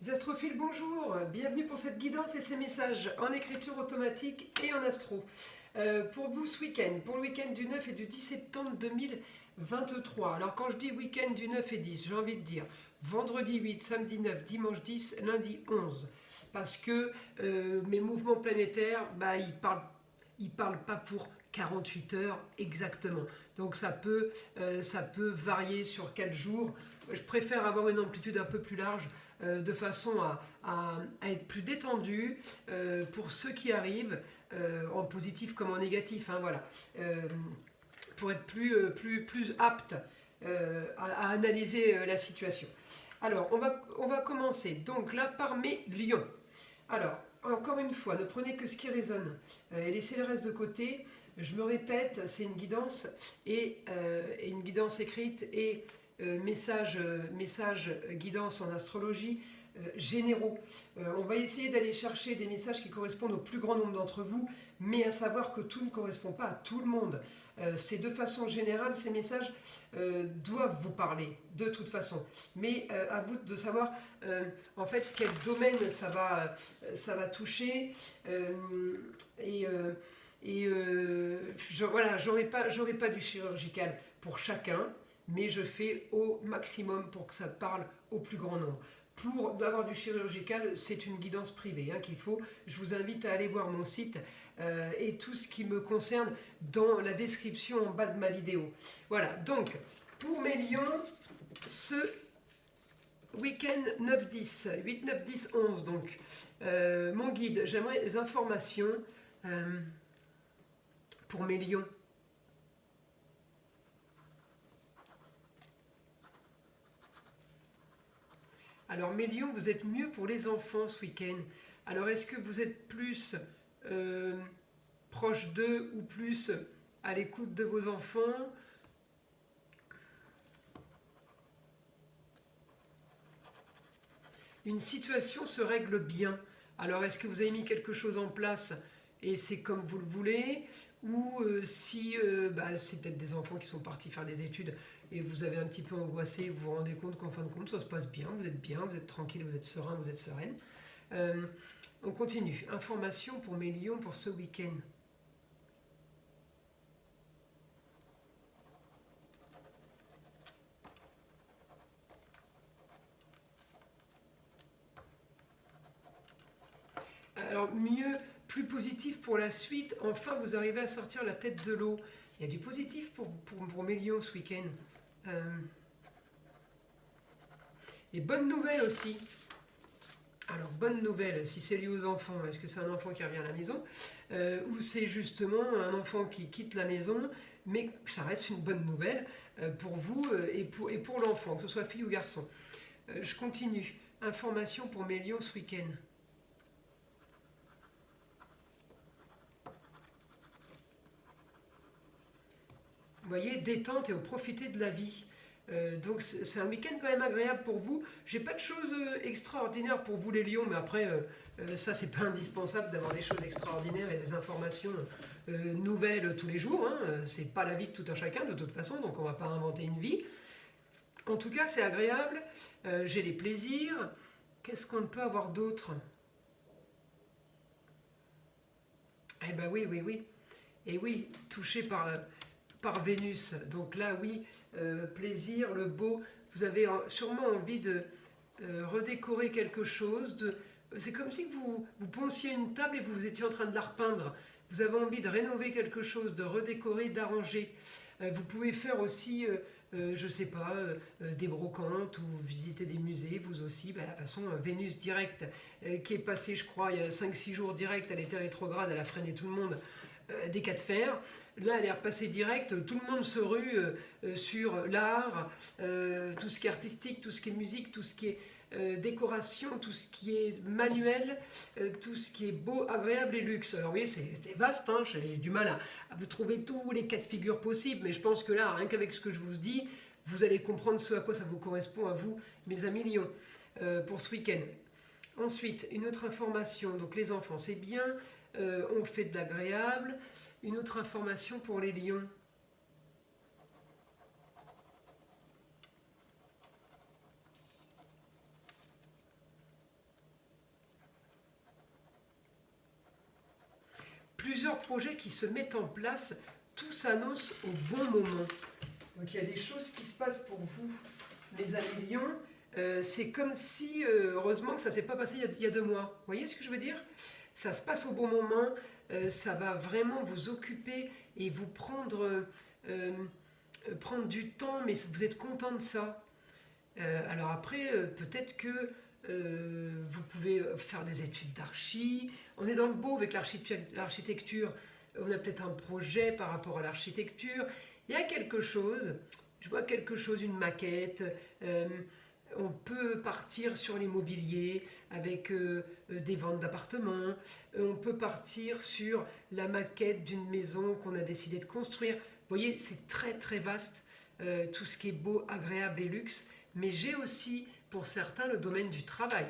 Les astrophiles, bonjour, bienvenue pour cette guidance et ces messages en écriture automatique et en astro. Pour vous ce week-end, pour le week-end du 9 et du 10 septembre 2023. Alors quand je dis week-end du 9 et 10, j'ai envie de dire vendredi 8, samedi 9, dimanche 10, lundi 11. Parce que mes mouvements planétaires, ils parlent pas pour 48 heures exactement. Donc ça peut varier sur 4 jours. Je préfère avoir une amplitude un peu plus large de façon à être plus détendu pour ceux qui arrivent, en positif comme en négatif, hein, voilà. Pour être plus apte à analyser la situation. Alors, on va commencer donc là par mes lions. Alors, encore une fois, ne prenez que ce qui résonne et laissez le reste de côté. Je me répète, c'est une guidance et une guidance écrite et message guidance en astrologie généraux. On va essayer d'aller chercher des messages qui correspondent au plus grand nombre d'entre vous, mais à savoir que tout ne correspond pas à tout le monde. C'est de façon générale, ces messages doivent vous parler, de toute façon. Mais à vous de savoir en fait quel domaine ça va toucher. Voilà, j'aurai pas du chirurgical pour chacun, mais je fais au maximum pour que ça parle au plus grand nombre. Pour avoir du chirurgical, c'est une guidance privée qu'il faut. Je vous invite à aller voir mon site et tout ce qui me concerne dans la description en bas de ma vidéo. Voilà, donc pour mes lions, ce week-end 9-10, 8, 9, 10, 11, donc mon guide, j'aimerais des informations pour mes lions. Alors mes lions, vous êtes mieux pour les enfants ce week-end. Alors est-ce que vous êtes plus proche d'eux ou plus à l'écoute de vos enfants? Une situation se règle bien. Alors est-ce que vous avez mis quelque chose en place et c'est comme vous le voulez, ou si c'est peut-être des enfants qui sont partis faire des études et vous avez un petit peu angoissé, vous vous rendez compte qu'en fin de compte ça se passe bien, vous êtes tranquille, vous êtes serein, vous êtes sereine. On continue. Information pour mes lions pour ce week-end. Alors mieux, plus positif pour la suite, enfin vous arrivez à sortir la tête de l'eau. Il y a du positif pour mes lions ce week-end. Et bonne nouvelle aussi. Alors bonne nouvelle, si c'est lié aux enfants, est-ce que c'est un enfant qui revient à la maison ou c'est justement un enfant qui quitte la maison, mais ça reste une bonne nouvelle pour vous et pour l'enfant, que ce soit fille ou garçon. Je continue. Information pour mes lions ce week-end. Vous voyez, détente et profiter de la vie. Donc c'est un week-end quand même agréable pour vous. J'ai pas de choses extraordinaires pour vous les lions, mais après ça c'est pas indispensable d'avoir des choses extraordinaires et des informations nouvelles tous les jours. C'est pas la vie de tout un chacun de toute façon, donc on va pas inventer une vie. En tout cas c'est agréable, j'ai les plaisirs. Qu'est-ce qu'on peut avoir d'autre? Eh ben oui. Et oui, touché par Vénus. Donc là, oui, plaisir, le beau. Vous avez sûrement envie de redécorer quelque chose. C'est comme si vous ponciez une table et vous étiez en train de la repeindre. Vous avez envie de rénover quelque chose, de redécorer, d'arranger. Vous pouvez faire aussi, je ne sais pas, des brocantes ou visiter des musées, vous aussi. De toute façon, Vénus direct, qui est passée, je crois, il y a 5-6 jours direct, elle était rétrograde, elle a freiné tout le monde. Des cas de fer. Là, elle est repassée direct. Tout le monde se rue sur l'art, tout ce qui est artistique, tout ce qui est musique, tout ce qui est décoration, tout ce qui est manuel, tout ce qui est beau, agréable et luxe. Alors, vous voyez, c'est vaste. J'ai du mal à vous trouver tous les cas de figure possibles, mais je pense que là, rien qu'avec ce que je vous dis, vous allez comprendre ce à quoi ça vous correspond à vous, mes amis lions, pour ce week-end. Ensuite, une autre information. Donc, les enfants, c'est bien. On fait de l'agréable. Une autre information pour les lions. plusieurs projets qui se mettent en place, tout s'annonce au bon moment. Donc il y a des choses qui se passent pour vous, mes amis Lions. C'est comme si, heureusement que ça ne s'est pas passé il y a 2 mois. Vous voyez ce que je veux dire? Ça se passe au bon moment, ça va vraiment vous occuper et vous prendre du temps, mais vous êtes content de ça. Alors après, peut-être que vous pouvez faire des études d'archi. On est dans le beau avec l'architecture. On a peut-être un projet par rapport à l'architecture. Il y a quelque chose, je vois quelque chose, une maquette. On peut partir sur l'immobilier avec des ventes d'appartements. On peut partir sur la maquette d'une maison qu'on a décidé de construire. Vous voyez, c'est très très vaste, tout ce qui est beau, agréable et luxe. Mais j'ai aussi, pour certains, le domaine du travail.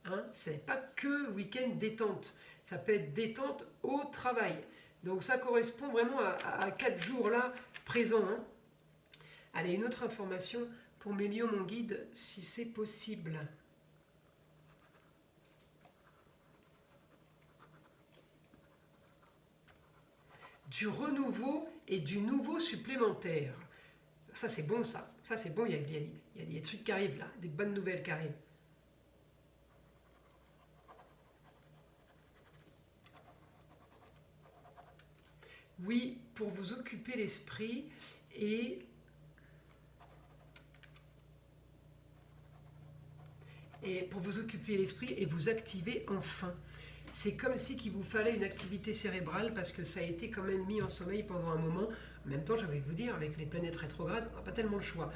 Hein, ce n'est pas que week-end détente. Ça peut être détente au travail. Donc ça correspond vraiment à 4 jours là, présents. Hein. Allez, une autre information pour mes lions, mon guide, si c'est possible. Du renouveau et du nouveau supplémentaire. Ça c'est bon ça. Ça c'est bon, il y a des trucs qui arrivent là, des bonnes nouvelles qui arrivent. Oui, pour vous occuper l'esprit et pour vous occuper l'esprit et vous activer enfin. C'est comme si qu'il vous fallait une activité cérébrale parce que ça a été quand même mis en sommeil pendant un moment. En même temps, j'ai envie de vous dire, avec les planètes rétrogrades, on n'a pas tellement le choix.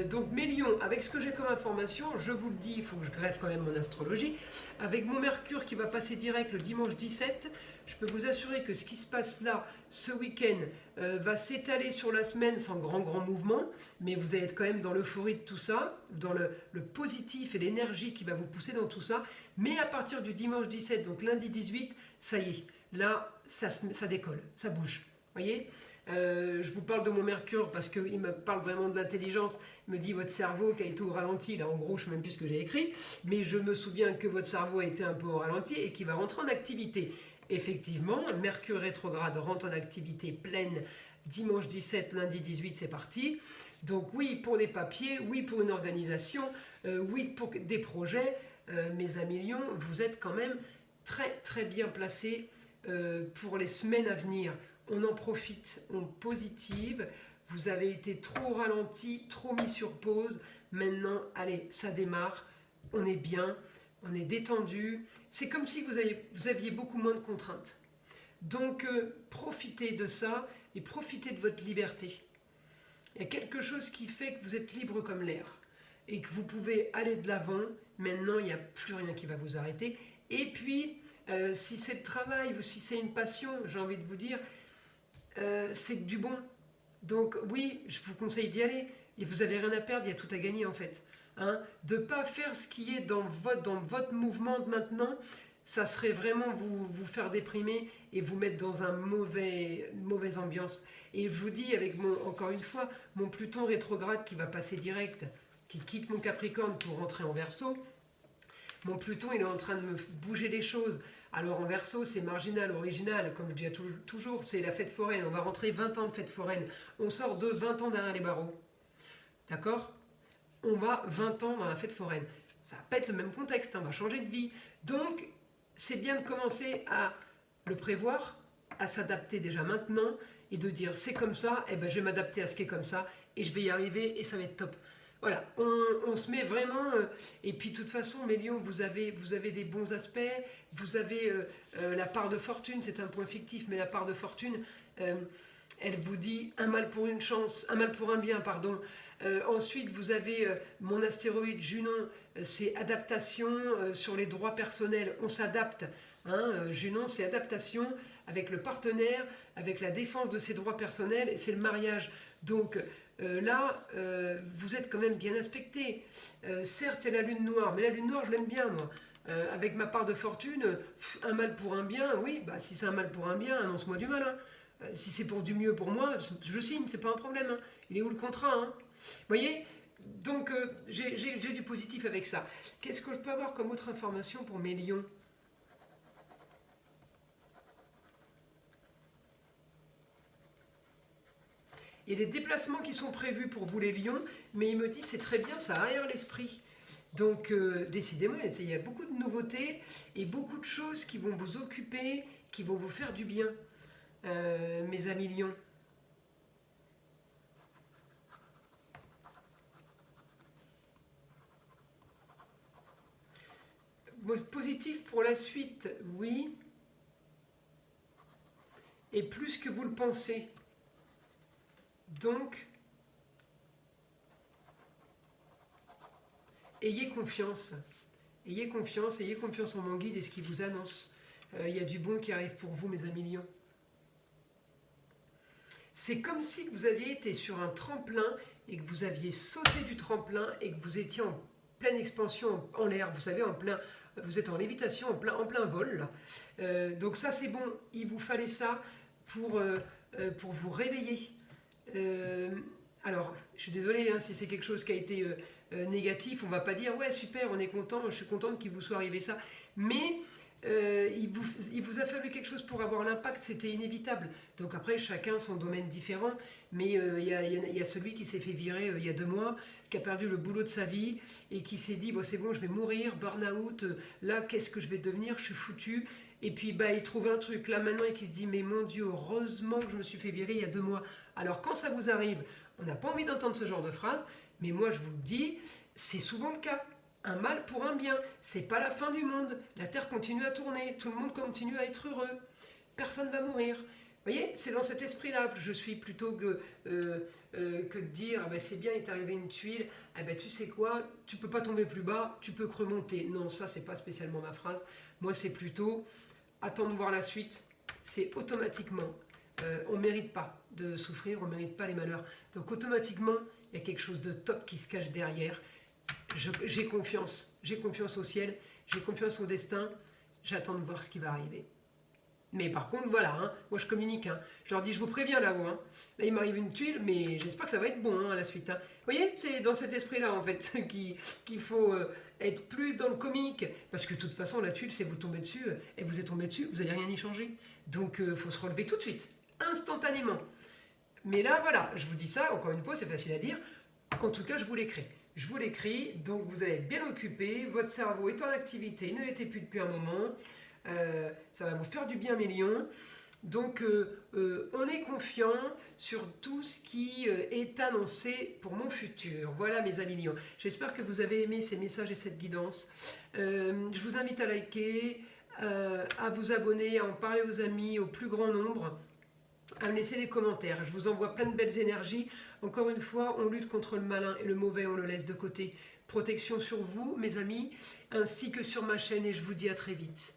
Donc mes lions, avec ce que j'ai comme information, je vous le dis, il faut que je greffe quand même mon astrologie. Avec mon Mercure qui va passer direct le dimanche 17, je peux vous assurer que ce qui se passe là, ce week-end, va s'étaler sur la semaine sans grand mouvement, mais vous allez être quand même dans l'euphorie de tout ça, dans le positif et l'énergie qui va vous pousser dans tout ça. Mais à partir du dimanche 17, donc lundi 18, ça y est, là, ça décolle, ça bouge. Voyez, je vous parle de mon Mercure parce qu'il me parle vraiment de l'intelligence. Il me dit votre cerveau qui a été au ralenti. Là, en gros, je ne sais même plus ce que j'ai écrit, mais je me souviens que votre cerveau a été un peu au ralenti et qu'il va rentrer en activité. Effectivement, Mercure rétrograde rentre en activité pleine dimanche 17, lundi 18, c'est parti. Donc oui, pour des papiers, oui pour une organisation, oui pour des projets. Mes amis Lions, vous êtes quand même très bien placés pour les semaines à venir. On en profite, on positive. Vous avez été trop ralenti, trop mis sur pause. Maintenant, allez, ça démarre. On est bien, on est détendu. C'est comme si vous aviez beaucoup moins de contraintes. Donc, profitez de ça et profitez de votre liberté. Il y a quelque chose qui fait que vous êtes libre comme l'air et que vous pouvez aller de l'avant. Maintenant, il n'y a plus rien qui va vous arrêter. Et puis, si c'est le travail ou si c'est une passion, j'ai envie de vous dire, c'est du bon. Donc oui, je vous conseille d'y aller. Et vous n'avez rien à perdre, il y a tout à gagner en fait. Hein, de ne pas faire ce qui est dans votre mouvement de maintenant, ça serait vraiment vous faire déprimer et vous mettre dans une mauvaise ambiance. Et je vous dis, avec encore une fois, mon Pluton rétrograde qui va passer direct, qui quitte mon Capricorne pour rentrer en Verseau, mon Pluton il est en train de me bouger les choses. Alors en Verseau, c'est marginal, original, comme je dis toujours, c'est la fête foraine. On va rentrer 20 ans de fête foraine. On sort de 20 ans derrière les barreaux. D'accord? On va 20 ans dans la fête foraine. Ça va pas être le même contexte, on va changer de vie. Donc, c'est bien de commencer à le prévoir, à s'adapter déjà maintenant, et de dire c'est comme ça, et ben je vais m'adapter à ce qui est comme ça, et je vais y arriver, et ça va être top. Voilà, on se met vraiment, et puis de toute façon, mes lions, vous avez des bons aspects, vous avez la part de fortune, c'est un point fictif, mais la part de fortune, elle vous dit un mal pour une chance, un mal pour un bien, pardon. Ensuite, vous avez mon astéroïde Junon, c'est adaptation sur les droits personnels, on s'adapte. Hein, Junon, c'est adaptation avec le partenaire, avec la défense de ses droits personnels, et c'est le mariage. Donc là, vous êtes quand même bien aspecté. Certes, il y a la lune noire, mais la lune noire, je l'aime bien, moi. Avec ma part de fortune, un mal pour un bien, oui, bah, si c'est un mal pour un bien, annonce-moi du mal. Hein. Si c'est pour du mieux pour moi, je signe, c'est pas un problème. Hein. Il est où le contrat hein. Vous voyez? Donc, j'ai du positif avec ça. Qu'est-ce que je peux avoir comme autre information pour mes lions? Il y a des déplacements qui sont prévus pour vous les lions, mais il me dit c'est très bien, ça aère l'esprit. Donc décidément, il y a beaucoup de nouveautés et beaucoup de choses qui vont vous occuper, qui vont vous faire du bien, mes amis lions. Positif pour la suite, oui. Et plus que vous le pensez. Donc, ayez confiance. Ayez confiance en mon guide et ce qu'il vous annonce. Il y a du bon qui arrive pour vous, mes amis lions. C'est comme si vous aviez été sur un tremplin et que vous aviez sauté du tremplin et que vous étiez en pleine expansion en l'air, vous savez, vous êtes en lévitation, en plein vol. Donc ça c'est bon, il vous fallait ça pour vous réveiller. Alors, je suis désolée si c'est quelque chose qui a été négatif, on ne va pas dire ouais super, on est content, je suis contente qu'il vous soit arrivé ça, mais il vous a fallu quelque chose pour avoir l'impact, c'était inévitable. Donc après, chacun son domaine différent, mais il y a celui qui s'est fait virer il y a 2 mois, qui a perdu le boulot de sa vie et qui s'est dit bon, c'est bon, je vais mourir, burn-out, là qu'est-ce que je vais devenir, je suis foutu. Et puis il trouve un truc là maintenant et qui se dit mais mon Dieu, heureusement que je me suis fait virer il y a 2 mois. Alors quand ça vous arrive, on n'a pas envie d'entendre ce genre de phrase, mais moi je vous le dis, c'est souvent le cas. Un mal pour un bien, c'est pas la fin du monde, la terre continue à tourner, tout le monde continue à être heureux, personne ne va mourir. Vous voyez, c'est dans cet esprit-là que je suis, plutôt que de dire ah ben c'est bien, il t'est arrivé une tuile, ah ben tu sais quoi, tu peux pas tomber plus bas, tu peux que remonter. Non, ça c'est pas spécialement ma phrase. Moi c'est plutôt attends de voir la suite, c'est automatiquement. On ne mérite pas de souffrir, on ne mérite pas les malheurs. Donc automatiquement, il y a quelque chose de top qui se cache derrière. J'ai confiance au ciel, j'ai confiance au destin, j'attends de voir ce qui va arriver. Mais par contre, voilà, moi je communique, je leur dis, je vous préviens là-haut, là il m'arrive une tuile, mais j'espère que ça va être bon à la suite. Vous voyez, c'est dans cet esprit-là en fait qu'il faut être plus dans le comique, parce que de toute façon la tuile, c'est vous tomber dessus, et vous êtes tombé dessus, vous n'allez rien y changer. Donc il faut se relever tout de suite, instantanément. Mais là, voilà, je vous dis ça, encore une fois, c'est facile à dire, en tout cas je vous l'écris. Je vous l'écris, donc vous allez être bien occupé, votre cerveau est en activité, il ne l'était plus depuis un moment, ça va vous faire du bien mes lions. Donc on est confiant sur tout ce qui est annoncé pour mon futur. Voilà mes amis lions. J'espère que vous avez aimé ces messages et cette guidance. Je vous invite à liker, à vous abonner, à en parler aux amis, au plus grand nombre, à me laisser des commentaires. Je vous envoie plein de belles énergies. Encore une fois, on lutte contre le malin et le mauvais, on le laisse de côté. Protection sur vous, mes amis, ainsi que sur ma chaîne, et je vous dis à très vite.